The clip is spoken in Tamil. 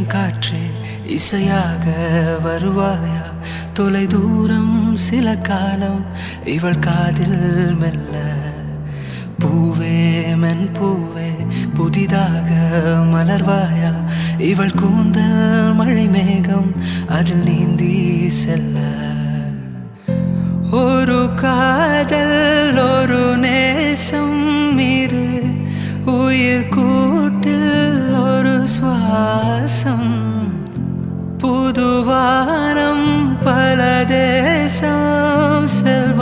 காற்றே இசையாக வருவாயா? தொலை தூரம் சில காலம் இவள் காதில் மெல்ல. பூவே மென் பூவே புதிதாக மலர்வாயா? இவள் கூந்தல் மழை மேகம் அதில் நீந்தி செல்ல. ஒரு காதல் ஒரு நேசம் இரு உயிர் கூட்டில் ஒரு சுவாசம். புதுவானம் பல தேசம் செல்வ